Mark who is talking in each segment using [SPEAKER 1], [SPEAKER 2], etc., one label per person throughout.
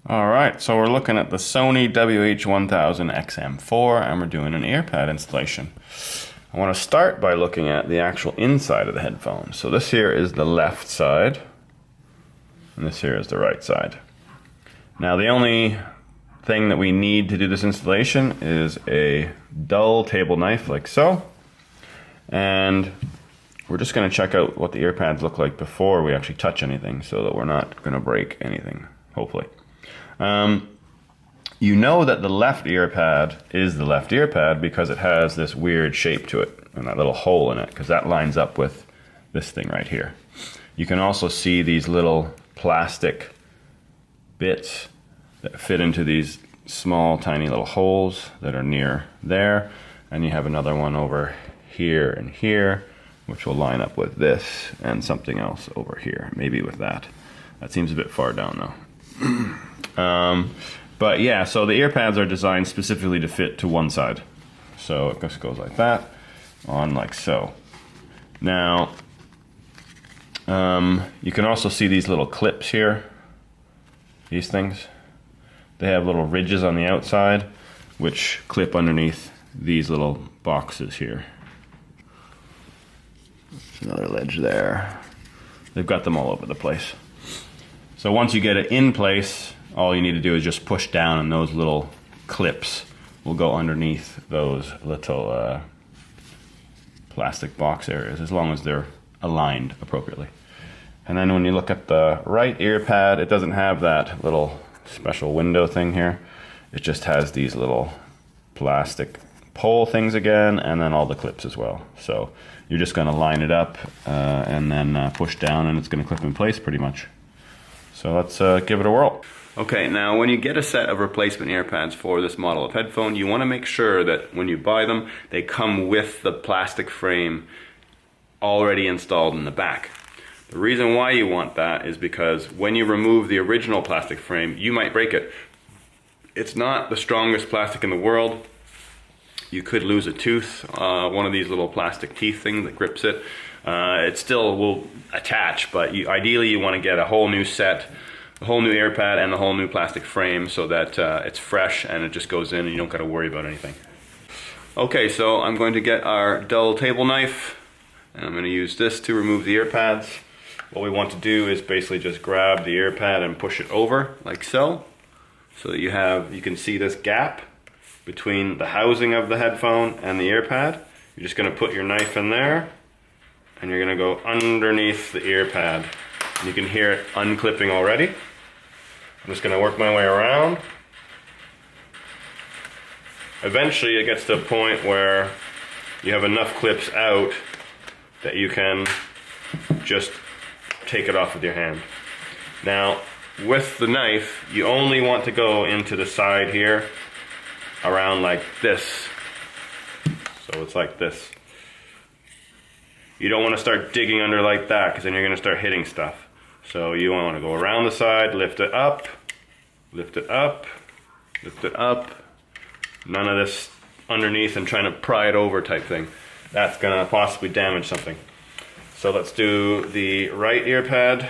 [SPEAKER 1] Alright, so we're looking at the Sony WH-1000XM4 and we're doing an earpad installation. I want to start by looking at the actual inside of the headphone. So this here is the left side and this here is the right side. Now the only thing that we need to do this installation is a dull table knife like so. And we're just going to check out what the earpads look like before we actually touch anything so that we're not going to break anything, hopefully. You know that the left earpad is the left earpad because it has this weird shape to it and that little hole in it, because that lines up with this thing right here. You can also see these little plastic bits that fit into these small tiny little holes that are near there, and you have another one over here and here which will line up with this and something else over here, maybe with that. That seems a bit far down though. But yeah, so the earpads are designed specifically to fit to one side. So it just goes like that, on like so. Now, you can also see these little clips here, these things. They have little ridges on the outside, which clip underneath these little boxes here. Another ledge there. They've got them all over the place. So once you get it in place, all you need to do is just push down and those little clips will go underneath those little plastic box areas, as long as they're aligned appropriately. And then when you look at the right ear pad, it doesn't have that little special window thing here. It just has these little plastic pole things again, and then all the clips as well. So you're just going to line it up and then push down and it's going to clip in place pretty much. So let's give it a whirl. Okay, now when you get a set of replacement earpads for this model of headphone, you want to make sure that when you buy them, they come with the plastic frame already installed in the back. The reason why you want that is because when you remove the original plastic frame, you might break it. It's not the strongest plastic in the world. You could lose a tooth, one of these little plastic teeth things that grips it. It still will attach, but ideally you want to get a whole new set, a whole new earpad and the whole new plastic frame so that it's fresh and it just goes in and you don't got to worry about anything. Okay, so I'm going to get our dull table knife and I'm going to use this to remove the earpads. What we want to do is basically just grab the earpad and push it over like so that you can see this gap between the housing of the headphone and the earpad. You're just going to put your knife in there and you're going to go underneath the earpad. You can hear it unclipping already. I'm just going to work my way around. Eventually it gets to a point where you have enough clips out that you can just take it off with your hand. Now with the knife, you only want to go into the side here around like this. So it's like this. You don't want to start digging under like that because then you're going to start hitting stuff. So you want to go around the side, lift it up, lift it up, lift it up. None of this underneath and trying to pry it over type thing. That's going to possibly damage something. So let's do the right ear pad.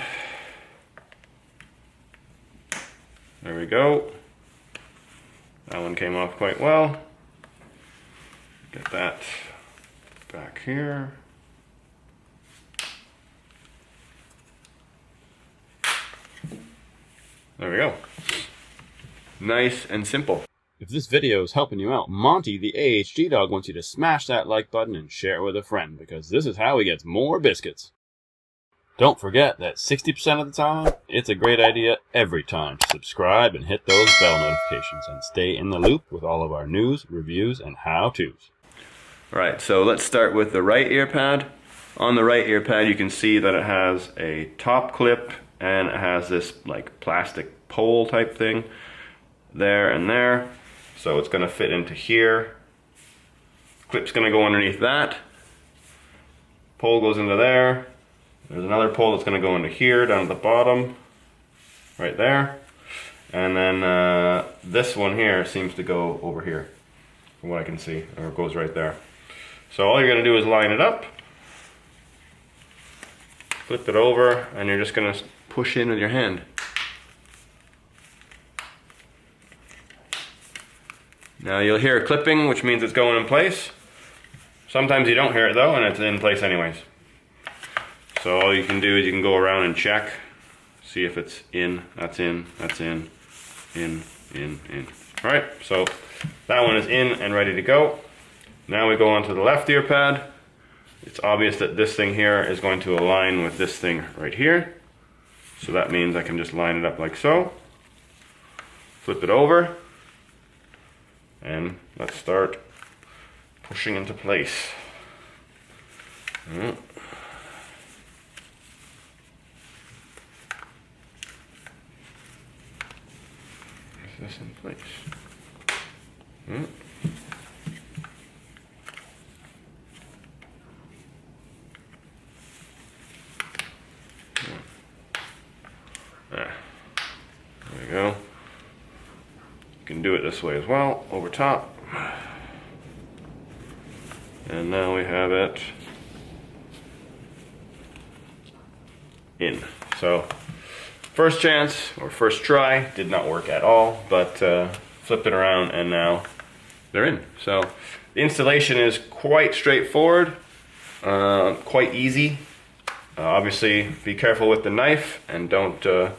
[SPEAKER 1] There we go. That one came off quite well. Get that back here. There we go. Nice and simple. If this video is helping you out, Monty the AHG dog wants you to smash that like button and share it with a friend, because this is how he gets more biscuits. Don't forget that 60% of the time, it's a great idea every time to subscribe and hit those bell notifications and stay in the loop with all of our news, reviews, and how-tos. Alright, so let's start with the right ear pad. On the right ear pad you can see that it has a top clip and it has this like plastic pole type thing there and there. So it's going to fit into here. Clip's going to go underneath that. Pole goes into there. There's another pole that's going to go into here, down at the bottom, right there. And then this one here seems to go over here, from what I can see, or it goes right there. So all you're going to do is line it up, flip it over, and you're just going to push in with your hand. Now you'll hear a clipping, which means it's going in place. Sometimes you don't hear it though, and it's in place anyways. So all you can do is you can go around and check, see if it's in, that's in, in. All right, so that one is in and ready to go. Now we go on to the left ear pad. It's obvious that this thing here is going to align with this thing right here. So that means I can just line it up like so. Flip it over. And let's start pushing into place. Is this in place? There we go. You can do it this way as well, over top. And now we have it in. So first chance or first try did not work at all, but flipped it around and now they're in. So the installation is quite straightforward, quite easy. Obviously be careful with the knife and don't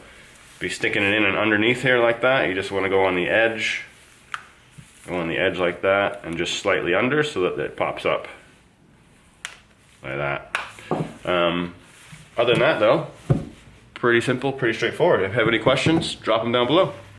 [SPEAKER 1] be sticking it in and underneath here like that. You just want to go on the edge. Go on the edge like that and just slightly under so that it pops up like that. Other than that though, pretty simple, pretty straightforward. If you have any questions, drop them down below.